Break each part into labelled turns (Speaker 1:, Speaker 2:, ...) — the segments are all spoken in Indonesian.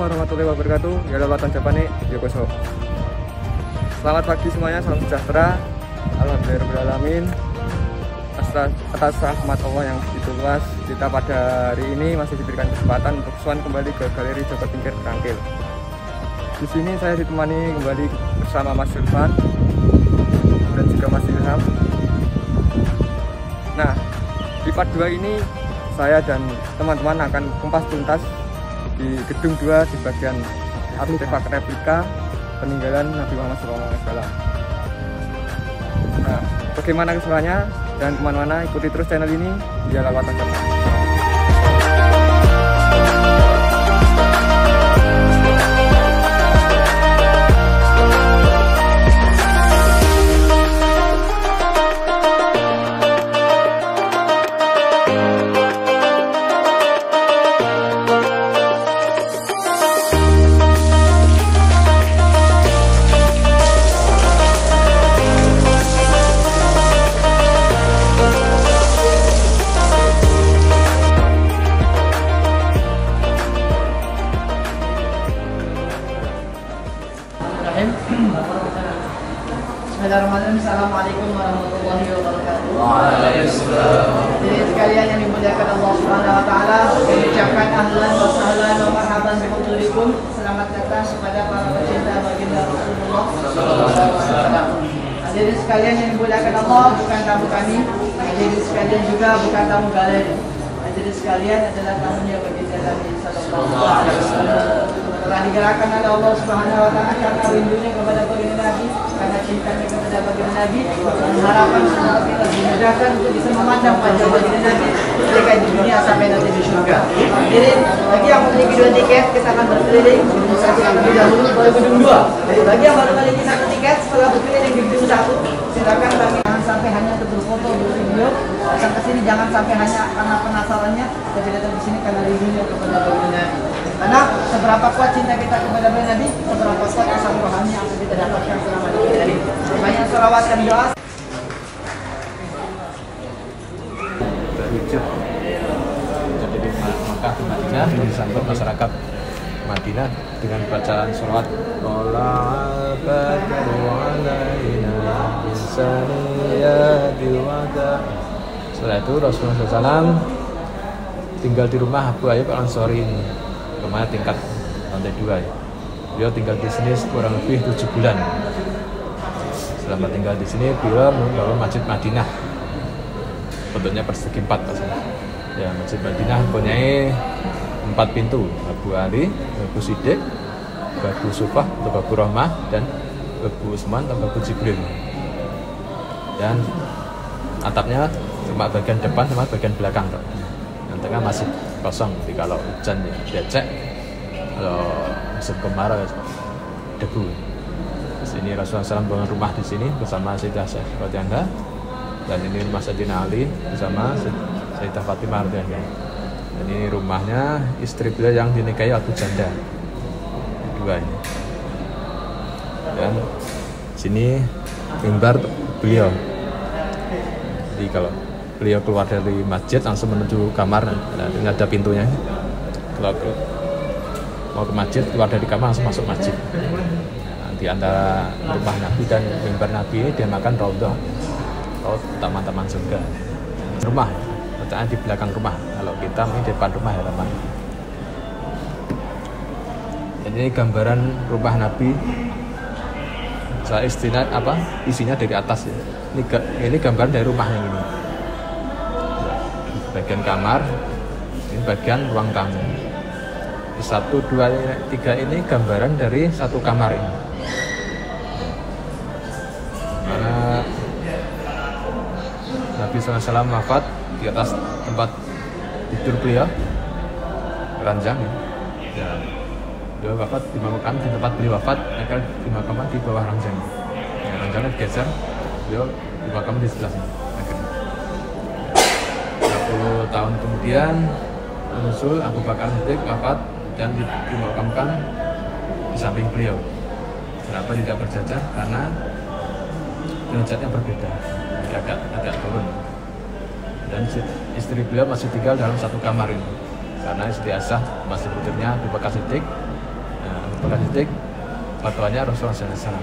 Speaker 1: warahmatullahi wabarakatuh. Ya lewatan Japane, yokoso. Selamat pagi semuanya, salam sejahtera. Alhamdulillahirrahmanirrahim. Atas rahmat Allah yang begitu luas, kita pada hari ini masih diberikan kesempatan untuk sowan kembali ke Galeri Joko Tingkir Kerangkil. Di sini saya ditemani kembali bersama Mas Irfan dan juga Mas Ilham. Nah, di part 2 ini saya dan teman-teman akan kupas tuntas di gedung 2 di bagian artefak replika peninggalan Nabi Muhammad SAW. Nah, bagaimana keseruannya dan kemana-mana, ikuti terus channel ini. Dia lewatan Jepang.
Speaker 2: Bismillahirrahmanirrahim. Assalamualaikum warahmatullahi wabarakatuh.
Speaker 1: Waalaikumsalam.
Speaker 2: Jadi sekalian yang dimuliakan Allah Subhanahu wa taala, kami ucapkan ahlan wa sahlan wa marhaban bihudurikum. Selamat datang kepada para pecinta baginda Rasulullah sallallahu alaihi wasallam. Hadirin sekalian yang dimuliakan Allah, bukan tamu kami. Hadirin sekalian juga bukan tamu galeri. Hadirin sekalian adalah tamunya baginda Nabi sallallahu alaihi wasallam. Telah digerakkan oleh Allah Subhanahu wa taala karena rindunya kepada baginda Nabi, karena cintanya kepada baginda Nabi, dan harapan semoga kita dimudahkan untuk bisa memandang wajah baginda Nabi ketika di dunia sampai nanti di surga. Jadi bagi yang memiliki 2 tiket, kita akan berkeliling gedung 1 terlebih dahulu, baru gedung 2. Bagi yang baru memiliki 1 tiket, setelah berkeliling di gedung 1, silakan kami jangan sampai hanya untuk berfoto, bervideo, datang ke sini jangan sampai hanya karena penasarannya, tapi datang ke sini karena rindunya kepada baginda Nabi. Karena seberapa kuat cinta kita kepada baginda Nabi, seberapa kuat asal rohani yang kita dapatkan selama di Nabi. Banyak sholawat dan doa.
Speaker 3: Jadi di Makkah di Madinah disambut masyarakat Madinah dengan bacaan sholawat. Setelah itu Rasulullah SAW tinggal di rumah Abu Ayyub Al-Ansari ini, rumahnya tingkat lantai 2 ya. Beliau tinggal di sini kurang lebih 7 bulan. Selama tinggal di sini, beliau membangun Masjid Madinah. Bentuknya persegi 4 pastinya. Ya, Masjid Madinah mempunyai 4 pintu: Babu Ali, Babu Siddiq, Babu Sufah, Babu Rahmah, dan Babu Usman dan Babu Jibril. Dan atapnya cuma bagian depan sama bagian belakang, yang tengah masih kosong. Jadi kalau hujan ya becek, kalau musim kemarau ya debu. Di sini Rasulullah SAW bangun rumah di sini bersama Sayyidah Fatimah, dan ini rumah Sayyidina Ali bersama Sayyidah Fatimah radhiyallahu. Dan ini rumahnya istri beliau yang dinikahi Abu Janda, 2 ini. Dan sini mimbar beliau. Jadi kalau beliau keluar dari masjid langsung menuju kamar, nah, ini ada pintunya. Kalau mau ke masjid, keluar dari kamar langsung masuk masjid. Nah, di antara rumah Nabi dan mimbar Nabi ini dia makan raudhah, taman-taman surga. Rumah, letaknya di belakang rumah. Kalau kita ini di depan rumah halaman. Dan ini gambaran rumah Nabi. Saya isinya dari atas ya. Ini gambaran dari rumah yang ini. Bagian kamar, ini bagian ruang tamu. 1, 2, 3 ini gambaran dari satu kamar ini. Mana Nabi SAW wafat di atas tempat tidur beliau, ranjang ya. Beliau wafat dimakamkan di tempat beliau wafat, akan dimakamkan di bawah ranjang. Ya, ranjangnya digeser, beliau dimakamkan di sebelah sini. 30 tahun kemudian muncul Abu Bakar Siddiq wafat dan dimakamkan di samping beliau. Kenapa tidak berjajar? Karena derajatnya berbeda, agak turun. Dan istri beliau masih tinggal dalam satu kamar ini, karena istri Aisyah masih putrinya Abu Bakar Siddiq, Abu Bakar Siddiq, fatwanya Rasulullah SAW.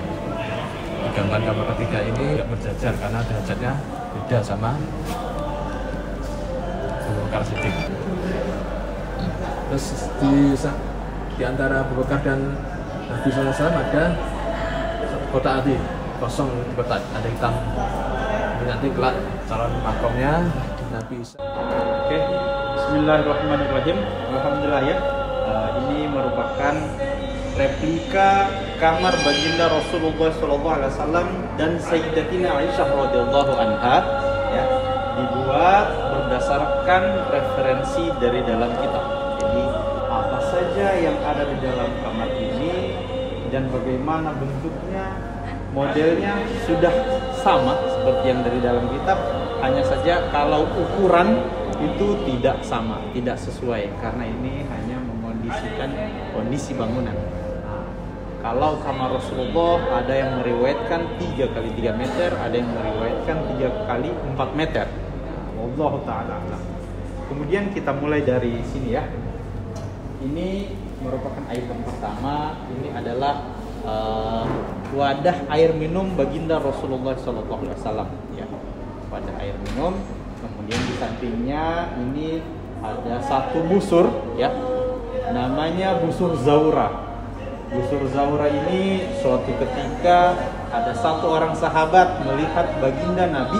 Speaker 3: Sedangkan kamar ketiga ini tidak berjajar karena derajatnya beda sama Abu Bakar Siddiq. Terus di antara Abu Bakar dan Nabi SAW ada kotak hati kosong, kotak ada hitam. Nanti kelak calon makomnya Nabi Isa.
Speaker 4: Oke, Bismillahirrahmanirrahim. Alhamdulillah ya. Ini merupakan replika kamar baginda Rasulullah SAW dan Sayyidatina Aisyah radhiyallahu anha, ya, dibuat berdasarkan referensi dari dalam kitab. Jadi apa saja yang ada di dalam kamar ini dan bagaimana bentuknya, modelnya sudah sama seperti yang dari dalam kitab, hanya saja kalau ukuran itu tidak sama, tidak sesuai karena ini hanya memondisikan kondisi bangunan. Nah, kalau kamar Rasulullah ada yang meriwayatkan 3 kali 3 meter, ada yang meriwayatkan 3 kali 4 meter. Wallahu ta'ala alam. Kemudian kita mulai dari sini ya. Ini merupakan item pertama. Ini adalah wadah air minum baginda Rasulullah SAW, ya, wadah air minum. Kemudian di sampingnya ini ada satu busur, ya, namanya busur Zaura. Busur Zaura ini suatu ketika ada satu orang sahabat melihat baginda Nabi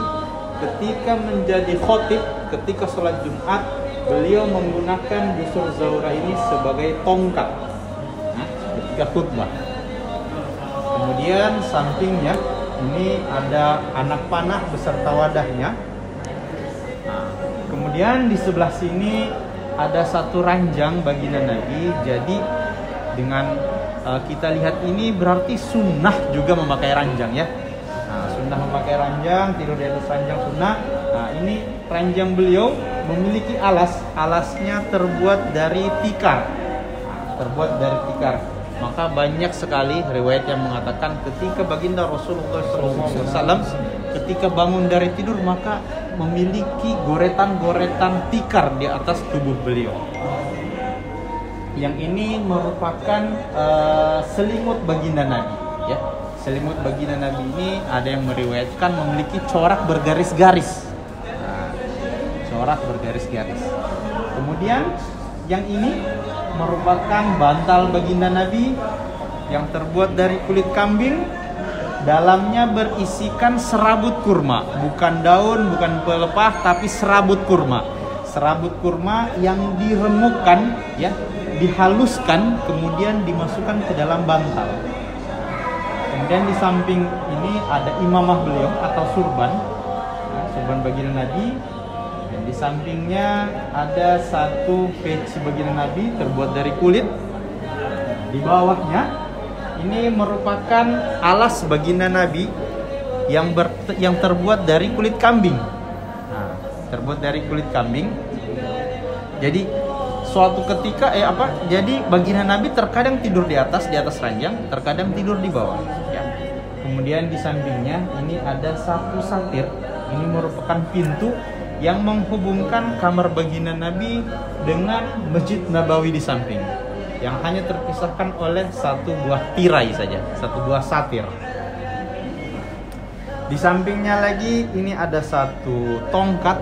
Speaker 4: ketika menjadi khotib, ketika sholat Jumat, beliau menggunakan busur Zaura ini sebagai tongkat, ketika khutbah. Kemudian sampingnya ini ada anak panah beserta wadahnya. Nah, kemudian di sebelah sini ada satu ranjang baginda Nabi. Jadi dengan kita lihat ini berarti sunnah juga memakai ranjang, ya. Nah, sunnah memakai ranjang, tidur di atas ranjang sunnah. Nah, ini ranjang beliau memiliki alasnya terbuat dari tikar. Terbuat dari tikar. Maka banyak sekali riwayat yang mengatakan ketika baginda Rasulullah SAW ketika bangun dari tidur maka memiliki goretan-goretan tikar di atas tubuh beliau. Yang ini merupakan selimut baginda Nabi, ya. Selimut baginda Nabi ini ada yang meriwayatkan memiliki corak bergaris-garis. Nah, corak bergaris-garis. Kemudian yang ini merupakan bantal baginda Nabi yang terbuat dari kulit kambing. Dalamnya berisikan serabut kurma, bukan daun, bukan pelepah, tapi serabut kurma. Serabut kurma yang diremukkan, ya, dihaluskan, kemudian dimasukkan ke dalam bantal. Kemudian di samping ini ada imamah beliau atau surban, surban baginda Nabi. Dan di sampingnya ada satu peci baginda Nabi terbuat dari kulit. Di bawahnya ini merupakan alas baginda Nabi yang terbuat dari kulit kambing. Nah, terbuat dari kulit kambing. Jadi suatu ketika jadi baginda Nabi terkadang tidur di atas ranjang, terkadang tidur di bawah, ya. Kemudian di sampingnya ini ada satu satir. Ini merupakan pintu yang menghubungkan kamar baginda Nabi dengan Masjid Nabawi di samping, yang hanya terpisahkan oleh satu buah tirai saja, satu buah satir. Di sampingnya lagi ini ada satu tongkat,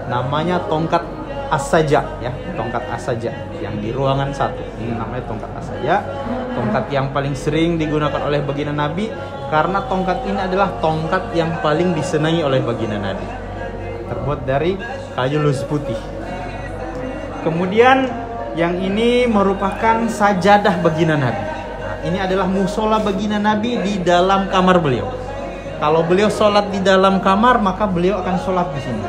Speaker 4: namanya tongkat As-Saja, ya, tongkat As-Saja yang di ruangan 1. Ini namanya tongkat As-Saja, tongkat yang paling sering digunakan oleh baginda Nabi karena tongkat ini adalah tongkat yang paling disenangi oleh baginda Nabi. Terbuat dari kayu lus putih. Kemudian yang ini merupakan sajadah baginda Nabi. Nah, ini adalah musola baginda Nabi di dalam kamar beliau. Kalau beliau sholat di dalam kamar, maka beliau akan sholat di sini.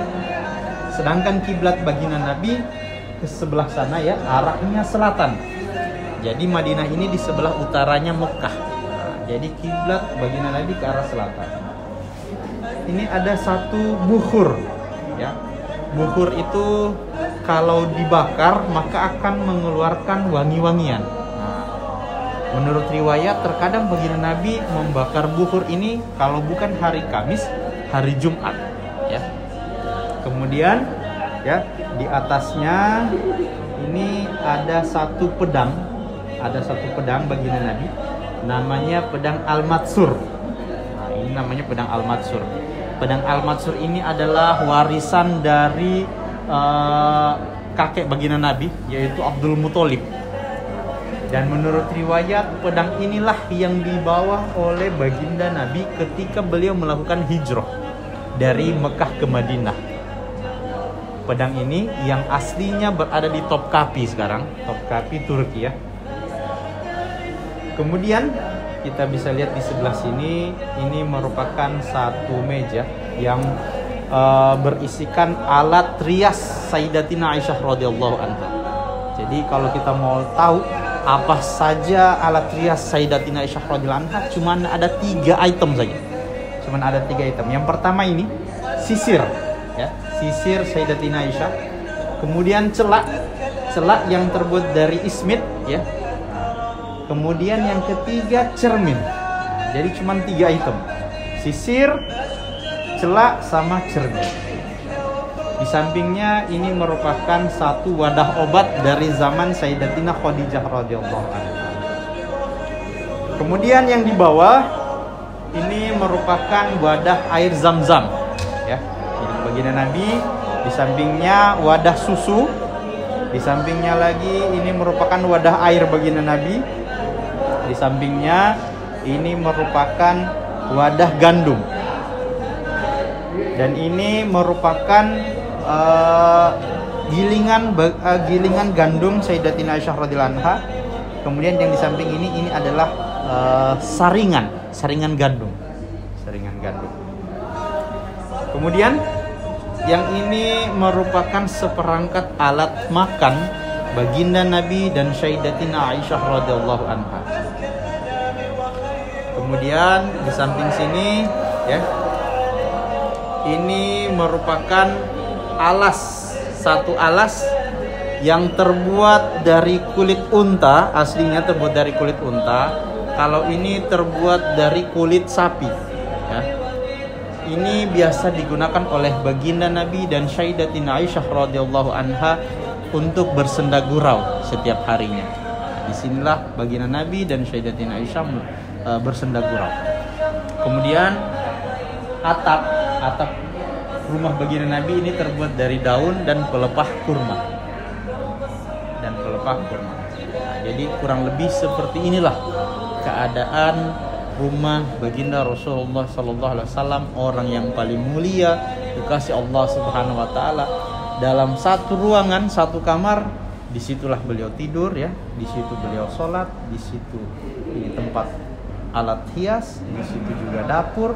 Speaker 4: Sedangkan kiblat baginda Nabi ke sebelah sana, ya, arahnya selatan. Jadi Madinah ini di sebelah utaranya Mekah. Nah, jadi kiblat baginda Nabi ke arah selatan. Ini ada satu bukhur, ya. Bukhur itu kalau dibakar maka akan mengeluarkan wangi-wangian. Nah, menurut riwayat terkadang baginda Nabi membakar bukhur ini kalau bukan hari Kamis, hari Jumat, ya. Kemudian, ya, di atasnya ini ada satu pedang ada satu pedang baginda Nabi, namanya pedang Al-Matsur. Nah, ini namanya pedang Al-Matsur. Pedang Al-Matsur ini adalah warisan dari kakek baginda Nabi, yaitu Abdul Muthalib. Dan menurut riwayat, pedang inilah yang dibawa oleh baginda Nabi ketika beliau melakukan hijrah dari Mekah ke Madinah. Pedang ini yang aslinya berada di Topkapi sekarang, Topkapi Turki ya. Kemudian kita bisa lihat di sebelah sini, ini merupakan satu meja yang berisikan alat rias Sayyidatina Aisyah radhiyallahu anha. Jadi kalau kita mau tahu apa saja alat rias Sayyidatina Aisyah radhiyallahu anha, cuman ada 3 item saja. Cuman ada 3 item. Yang pertama ini sisir, ya, sisir Sayyidatina Aisyah. Kemudian celak yang terbuat dari ismit, ya. Kemudian yang ketiga cermin. Jadi cuman 3 item. Sisir, celak, sama cermin. Di sampingnya ini merupakan satu wadah obat dari zaman Sayyidatina Khadijah radhiyallahu anha. Kemudian yang di bawah ini merupakan wadah air Zam-Zam, ya. Ini baginda Nabi, di sampingnya wadah susu, di sampingnya lagi ini merupakan wadah air baginda Nabi, di sampingnya ini merupakan wadah gandum. Dan ini merupakan gilingan gandum Sayyidatina Aisyah radhiyallahu anha. Kemudian yang di samping ini adalah saringan gandum. Kemudian yang ini merupakan seperangkat alat makan baginda Nabi dan Sayyidatina Aisyah radhiyallahu anha. Kemudian di samping sini, ya, ini merupakan satu alas yang terbuat dari kulit unta, aslinya terbuat dari kulit unta. Kalau ini terbuat dari kulit sapi, ya. Ini biasa digunakan oleh baginda Nabi dan Sayyidatina Aisyah radhiyallahu anha untuk bersenda gurau setiap harinya. Disinilah baginda Nabi dan Sayyidatina Aisyah bersenda gurau. Kemudian atap rumah baginda Nabi ini terbuat dari daun dan pelepah kurma. Nah, jadi kurang lebih seperti inilah keadaan rumah baginda Rasulullah sallallahu alaihi wasallam, orang yang paling mulia dikasih Allah Subhanahu wa taala. Dalam satu ruangan, satu kamar, disitulah beliau tidur, ya. Di situ beliau sholat, di situ ini tempat alat hias, di situ juga dapur.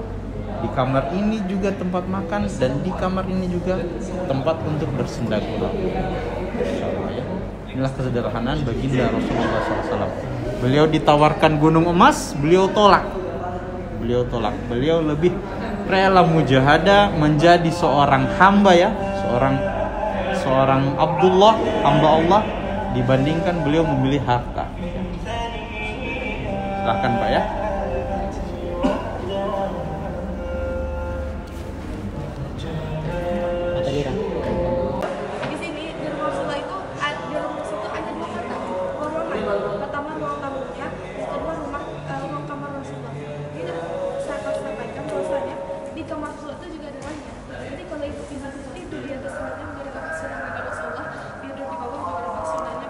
Speaker 4: Di kamar ini juga tempat makan, dan di kamar ini juga tempat untuk bersenda gurau. Inilah kesederhanaan baginda Rasulullah SAW. Beliau ditawarkan gunung emas, beliau tolak. Beliau lebih rela mujahadah menjadi seorang hamba, ya, seorang Abdullah, hamba Allah, dibandingkan beliau memilih harta. Silahkan Pak, ya.
Speaker 5: Di sini di rumah Rasulullah itu di rumah Rasulullah ada 2 kata, ruangan. Pertama ruang tamunya, kedua ruang kamar Rasulullah. Jadi saya akan sampaikan bahwasanya di kamar Rasulullah itu juga ada ranjang. Jadi kalau ibu tidur di atas ranjang menjadi kamar sunnah Nabi Rasulullah, tidur di bawah juga ada sunnahnya.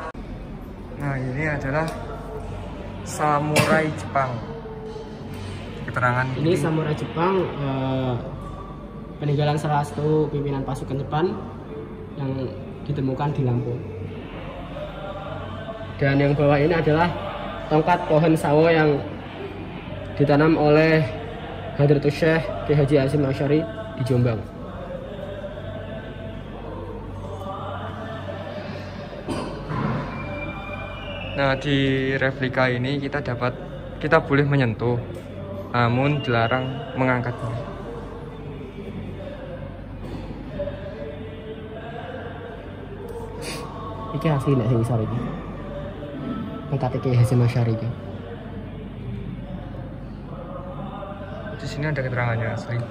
Speaker 1: Nah, ini adalah samurai Jepang. Keterangan
Speaker 6: ini samurai Jepang, peninggalan salah satu pimpinan pasukan Jepang yang ditemukan di Lampung. Dan yang bawah ini adalah tongkat pohon sawo yang ditanam oleh Hadratus Syekh Ki Haji Hasyim Asy'ari di Jombang.
Speaker 1: Nah, di replika ini kita boleh menyentuh, namun dilarang mengangkatnya.
Speaker 6: Iki asli nek sing isor iki. Tongkat Ki Hasyim Asy'ari iki.
Speaker 1: Di sini ada keterangannya asli.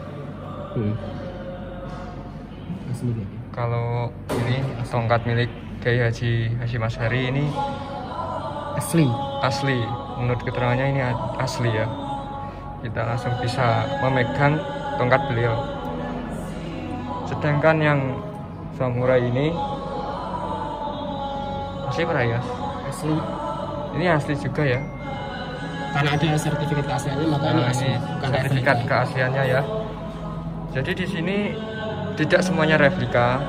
Speaker 6: Asli iki.
Speaker 1: Kalau ini tongkat milik Kiai Haji Hasyim Asy'ari ini
Speaker 6: asli.
Speaker 1: asli. Menurut keterangannya ini asli ya. Kita langsung bisa memegang tongkat beliau. Sedangkan yang samurai ini masih berayas.
Speaker 6: Asli.
Speaker 1: Ini asli juga ya.
Speaker 6: Karena ada sertifikat keasliannya maka ini asli.
Speaker 1: Ini
Speaker 6: Bukan
Speaker 1: sertifikat
Speaker 6: replika.
Speaker 1: keasliannya ya. Jadi di sini tidak semuanya replika,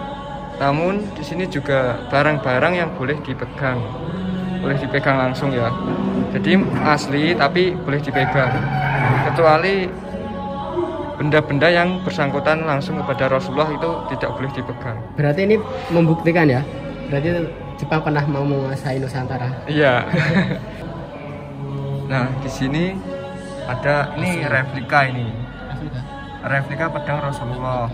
Speaker 1: namun di sini juga barang-barang yang boleh dipegang langsung ya. Jadi asli tapi boleh dipegang, kecuali benda-benda yang bersangkutan langsung kepada Rasulullah itu tidak boleh dipegang.
Speaker 6: Berarti ini membuktikan ya. Berarti Jepang pernah mau menguasai Nusantara.
Speaker 1: Iya. Nah di sini ada ini replika ini. Replika pedang Rasulullah.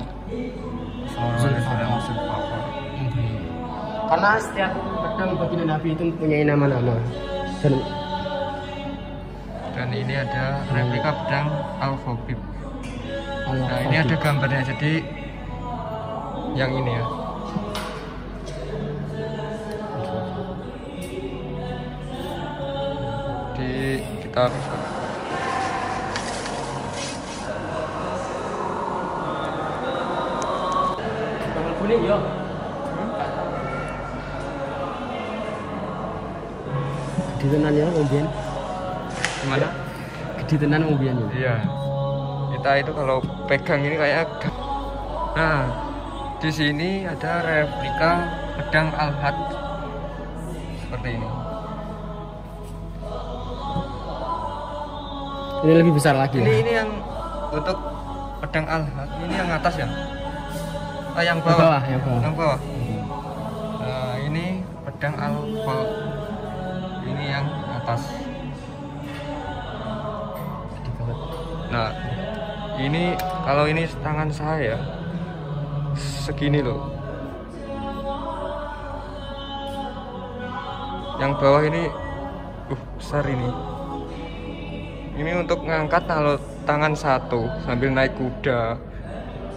Speaker 6: Karena setiap pedang baginda Nabi itu mempunyai nama-nama.
Speaker 1: Dan ini ada replika pedang Al-Khabib. Nah ini ada gambarnya, jadi yang ini ya. Di kita
Speaker 6: kuning yo. Gede tenan ya mbiyen.
Speaker 1: gimana?
Speaker 6: Gede tenan mbiyen yo.
Speaker 1: Iya. Kita itu kalau pegang ini kayak. Nah, di sini ada replika pedang Al-Had seperti ini.
Speaker 6: Ini lebih besar lagi.
Speaker 1: Ini yang untuk pedang Al-Had. Ini yang atas ya? Yang bawah. Yang bawah. Nah, ini pedang Al-Bal. Ini yang atas. Nah, ini kalau ini tangan saya segini loh. Yang bawah ini besar ini. Ini untuk ngangkat kalau tangan satu sambil naik kuda.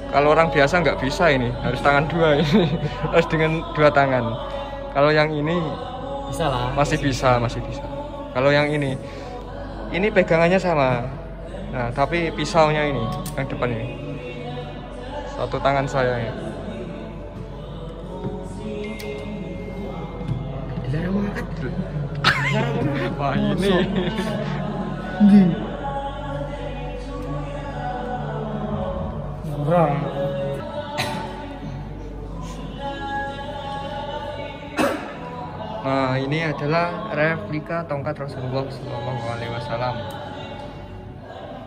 Speaker 1: Kalau orang biasa nggak bisa ini, harus tangan dua ini, harus dengan dua tangan. Kalau yang ini
Speaker 6: bisa lah. Masih
Speaker 1: bisa. Kalau yang ini pegangannya sama. Nah, tapi pisaunya ini yang depan ini. Satu tangan saya ya. Wah ini. Nah, ini adalah replika tongkat Rasulullah SAW.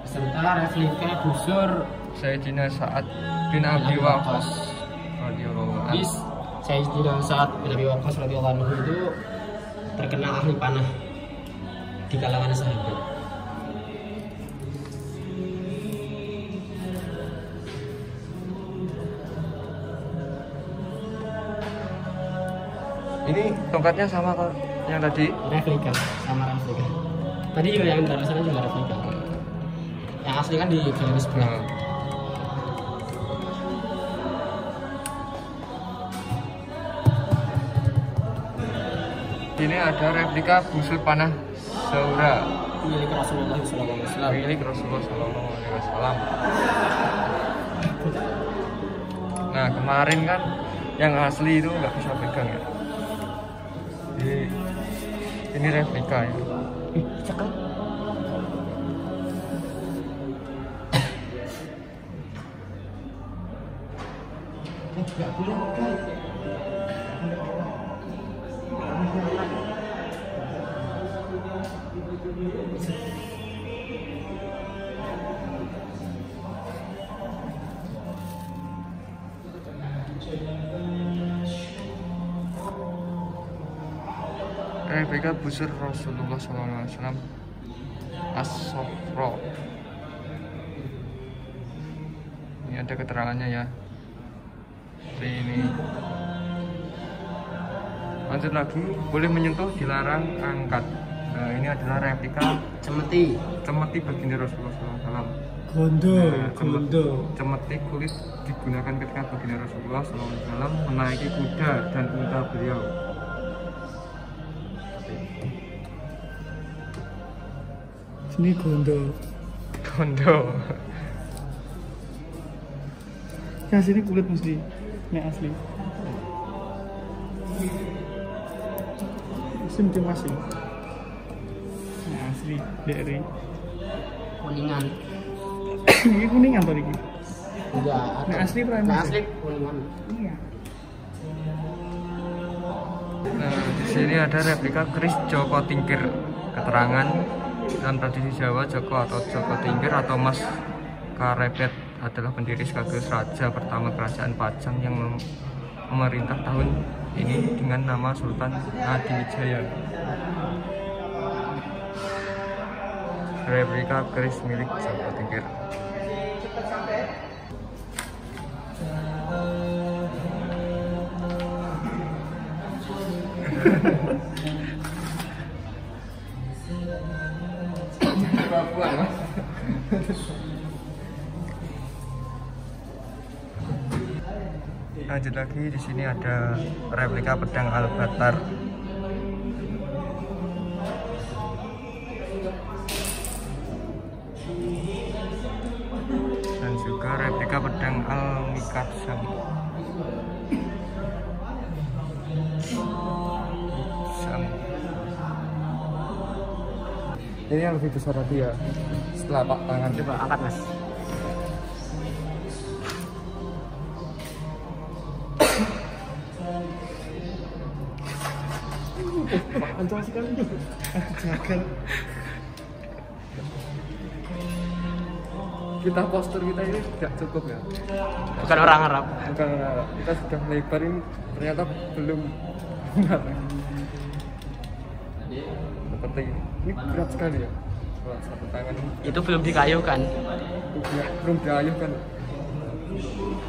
Speaker 6: Sementara replika busur
Speaker 1: Sayyidina Sa'ad bin Abi Waqqas radhiyallahu anhu.
Speaker 6: Sayyidina Sa'ad bin Abi Waqqas radhiyallahu anhu itu terkenal ahli panah di kalangan sahabat.
Speaker 1: Ini tongkatnya sama kok yang tadi?
Speaker 6: Replika, sama replika. Tadi juga yang dari sana juga replika. Yang asli kan di garis sebelah.
Speaker 1: Ini ada replika busur panah Zaura
Speaker 6: milik Rasulullah SAW.
Speaker 1: Milik Rasulullah SAW. Nah, kemarin kan yang asli itu nggak bisa pegang ya. Jadi, ini replika ya.
Speaker 6: Cakep. Nggak boleh pegang.
Speaker 1: Replika busur Rasulullah SAW As-Sofro. Ini ada keterangannya ya. Seperti ini. Lanjut lagi, boleh menyentuh, dilarang angkat. Nah, ini adalah replika
Speaker 6: Cemeti
Speaker 1: baginda Rasulullah SAW. Cemeti kulit digunakan ketika baginda Rasulullah SAW menaiki kuda dan unta beliau.
Speaker 7: Ini gondo.
Speaker 1: Gondo.
Speaker 7: Yang sini kulit mesti. Ini asli. Musim masih. Ini asli dari
Speaker 6: Kuningan.
Speaker 7: ini kuningan tuh ini.
Speaker 6: Enggak.
Speaker 7: Ini asli prime.
Speaker 6: Nah, asli kuningan.
Speaker 7: Iya.
Speaker 1: Nah, di sini ada replika keris Joko Tingkir. Keterangan dalam tradisi Jawa, Joko atau Joko Tingkir atau Mas Karebet adalah pendiri sekaligus raja pertama kerajaan Pajang yang memerintah tahun ini dengan nama Sultan Adiwijaya. Replika keris milik Joko Tingkir. Lanjut lagi, di sini ada replika pedang Al-Batar. Dan juga replika pedang Al-Mikarsam. Ini yang lebih besar tadi ya. Setelah pak tangan.
Speaker 6: Coba angkat mas.
Speaker 7: Ancol sekali itu. Jagal.
Speaker 1: Kita postur kita ini tidak cukup ya.
Speaker 6: Bukan orang Arab.
Speaker 1: Bukan, kita sudah lebar ini ternyata belum benar. Seperti ini berat sekali ya. Wah, satu tangan ini
Speaker 6: Itu belum dikayukan.
Speaker 1: belum diayuhkan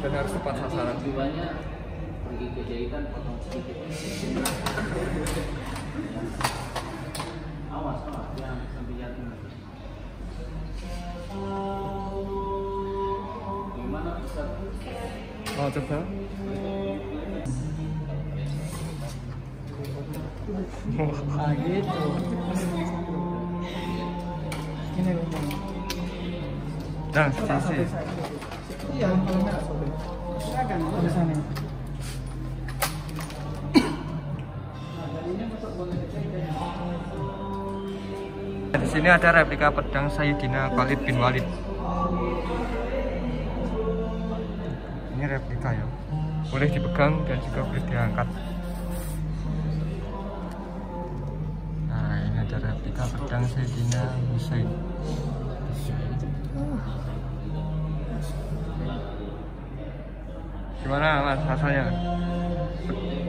Speaker 1: dan harus tepat sasaran. Mau coba?
Speaker 7: Ah gitu. Ini rumah.
Speaker 1: Nah, sisi.
Speaker 7: Iya, kalau merah sobek. Silakan tulisannya.
Speaker 1: Di sini ada replika pedang Sayyidina Khalid bin Walid. Ini replika ya, boleh dipegang dan juga boleh diangkat. Nah, ini ada replika pedang Sayyidina Husain. Gimana mas rasanya?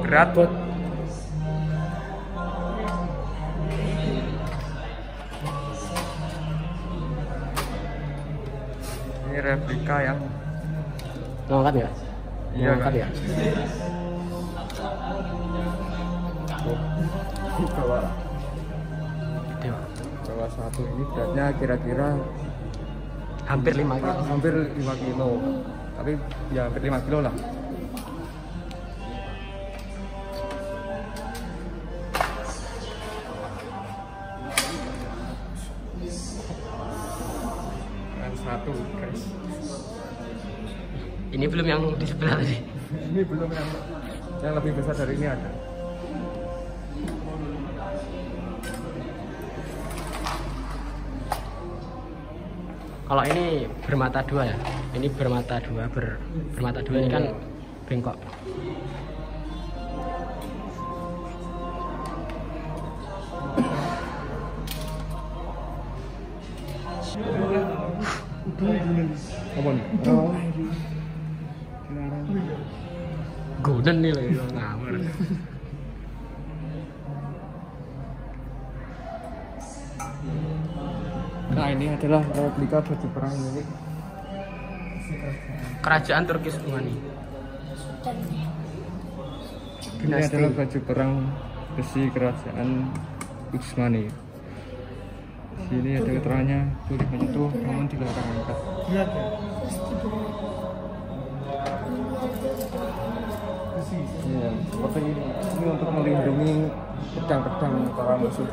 Speaker 1: Berat? Ini replika yang
Speaker 6: Mau angkat ya?
Speaker 1: Iya,
Speaker 6: Mau angkat
Speaker 1: Kak.
Speaker 6: ya?
Speaker 1: bawa satu ini beratnya kira-kira
Speaker 6: Hampir 5 kilo.
Speaker 1: hampir 5 kilo, tapi ya hampir 5 kilo lah. Dan satu guys,
Speaker 6: Ini belum yang di sebelah tadi.
Speaker 1: ini belum yang lebih besar dari ini ada.
Speaker 6: Kalau ini bermata dua ya. Ini bermata dua, bermata dua ini kan bengkok.
Speaker 1: Apa nih?
Speaker 6: Golden nih loh, ngawur.
Speaker 1: Nah, ini adalah replika baju perang milik
Speaker 6: Kerajaan Turki Utsmani.
Speaker 1: ini adalah baju perang besi kerajaan Utsmani. Sini ada keterangannya, boleh menyentuh namun dilarang angkat.
Speaker 7: Lihat ya.
Speaker 1: Iya, seperti ini untuk melindungi pedang-pedang para musuh.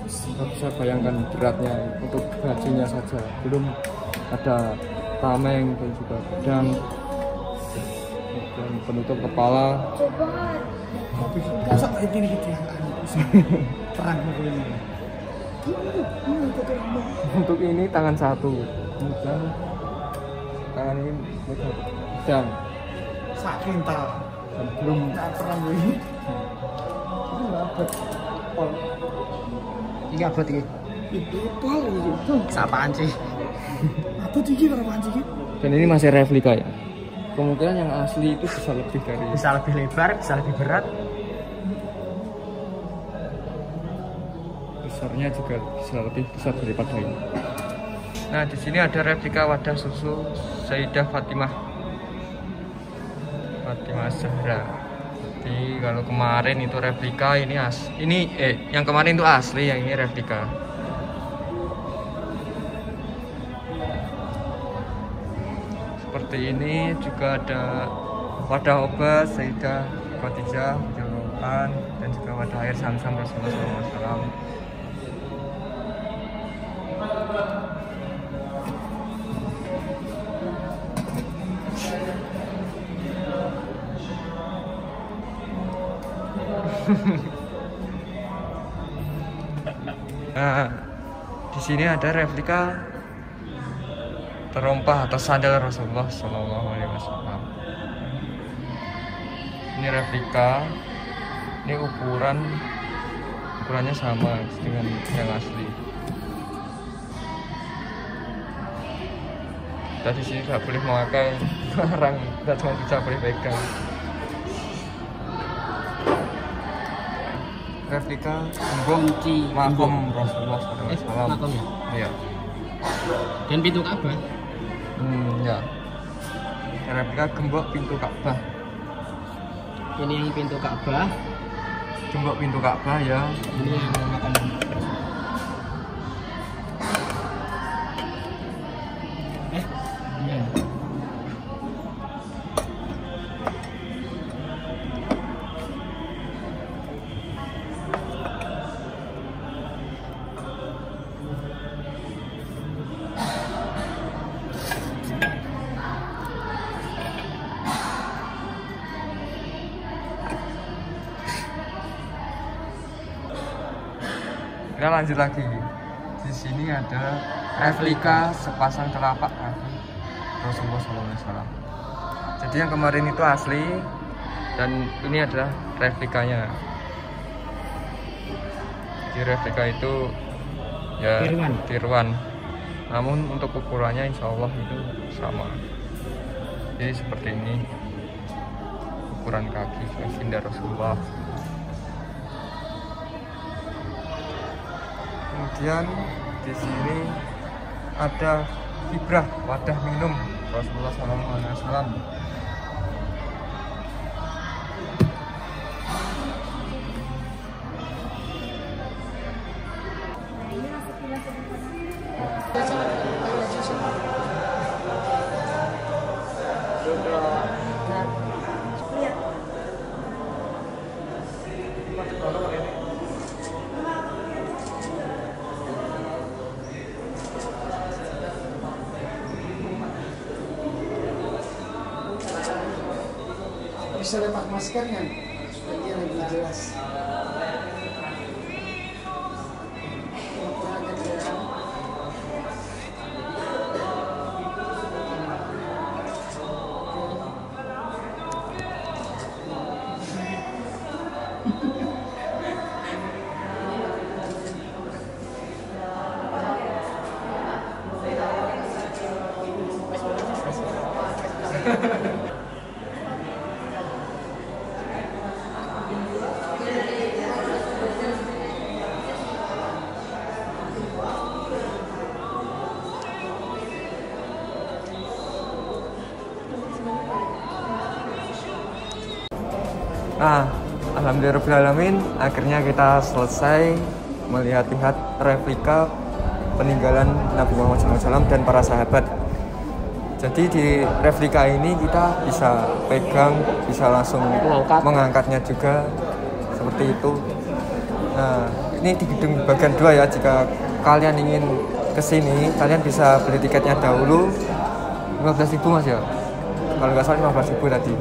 Speaker 1: Nggak bisa bayangkan beratnya untuk gajinya saja. Belum ada tameng dan juga pedang dan penutup kepala.
Speaker 7: Masa ini gitu ya? Perang ini.
Speaker 1: Untuk ini tangan satu, kemudian tangan ini pedang.
Speaker 7: Saking tak.
Speaker 1: Dan belum
Speaker 7: Perang ini. Ini abad.
Speaker 6: Iki abot iki.
Speaker 7: Itu.
Speaker 6: Sapaan sih?
Speaker 7: Abad iki karo panci iki.
Speaker 1: dan ini masih replika ya. Kemungkinan yang asli itu bisa lebih dari
Speaker 6: Bisa lebih lebar, bisa lebih berat.
Speaker 1: besarnya juga bisa lebih besar daripada ini. Nah, di sini ada replika wadah susu Sayyidah Fatimah Zahra. Jadi kalau kemarin itu replika, ini yang kemarin itu asli, yang ini replika. Seperti ini juga ada wadah obat Sayyidah Khadijah Julukan dan juga wadah air Zamzam Rasulullah SAW. Nah, di sini ada replika terompah atau sandal Rasulullah SAW. Ini replika, ini ukurannya sama dengan yang asli. Kita di sini tidak boleh memakai barang, kita cuma bisa boleh pegang. Replika gembok makom Rasulullah SAW.
Speaker 6: Makom ya?
Speaker 1: Iya.
Speaker 6: Dan pintu Ka'bah.
Speaker 1: Ya. Replika gembok pintu Ka'bah.
Speaker 6: Ini yang pintu Ka'bah.
Speaker 1: Gembok pintu Ka'bah ya.
Speaker 6: Ini yang makam. Iya.
Speaker 1: Kita lanjut lagi. Di sini ada replika sepasang telapak kaki Rasulullah SAW. Jadi yang kemarin itu asli dan ini adalah replikanya. Di replika itu ya tiruan. Namun untuk ukurannya insya Allah itu sama. Jadi seperti ini ukuran kaki baginda Rasulullah. Kemudian di sini ada fibrah wadah minum Rasulullah SAW.
Speaker 7: Bisa lepas masker kan? Supaya dia lebih jelas. Nah, alhamdulillahirrahmanirrahim, akhirnya kita selesai melihat-lihat replika peninggalan Nabi Muhammad SAW dan para sahabat. Jadi di replika ini kita bisa pegang, bisa langsung mengangkatnya juga seperti itu. Nah,
Speaker 1: ini di gedung bagian 2 ya. Jika kalian ingin kesini, kalian bisa beli tiketnya dahulu 15.000 Mas ya. Kalau nggak salah 15.000 tadi.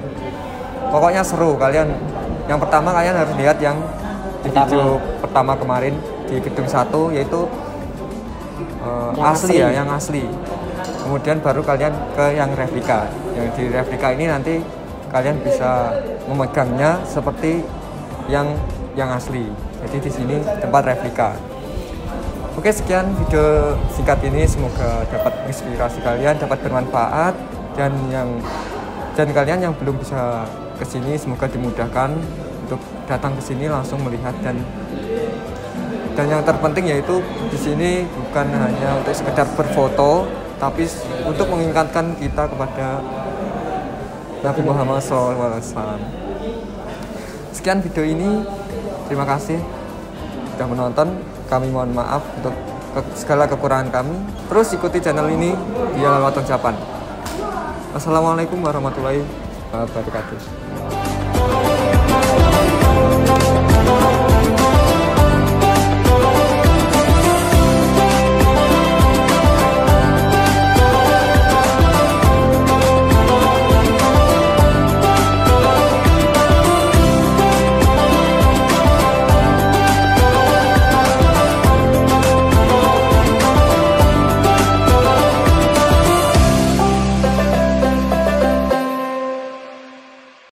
Speaker 1: Pokoknya seru. Yang pertama kalian harus lihat yang di video pertama kemarin di gedung 1, yaitu asli ya, yang asli. Kemudian baru kalian ke yang replika. Yang di replika ini nanti kalian bisa memegangnya seperti yang asli. Jadi di sini tempat replika. Oke, sekian video singkat ini, semoga dapat inspirasi kalian, dapat bermanfaat, dan kalian yang belum bisa kesini semoga dimudahkan untuk datang ke sini langsung melihat, dan yang terpenting yaitu di sini bukan hanya untuk sekedar berfoto, tapi untuk mengingatkan kita kepada Nabi Muhammad SAW. Sekian video ini, terima kasih sudah menonton. Kami mohon maaf untuk segala kekurangan kami. Terus ikuti channel ini di Al-Watan Japan. Wassalamualaikum warahmatullahi wabarakatuh.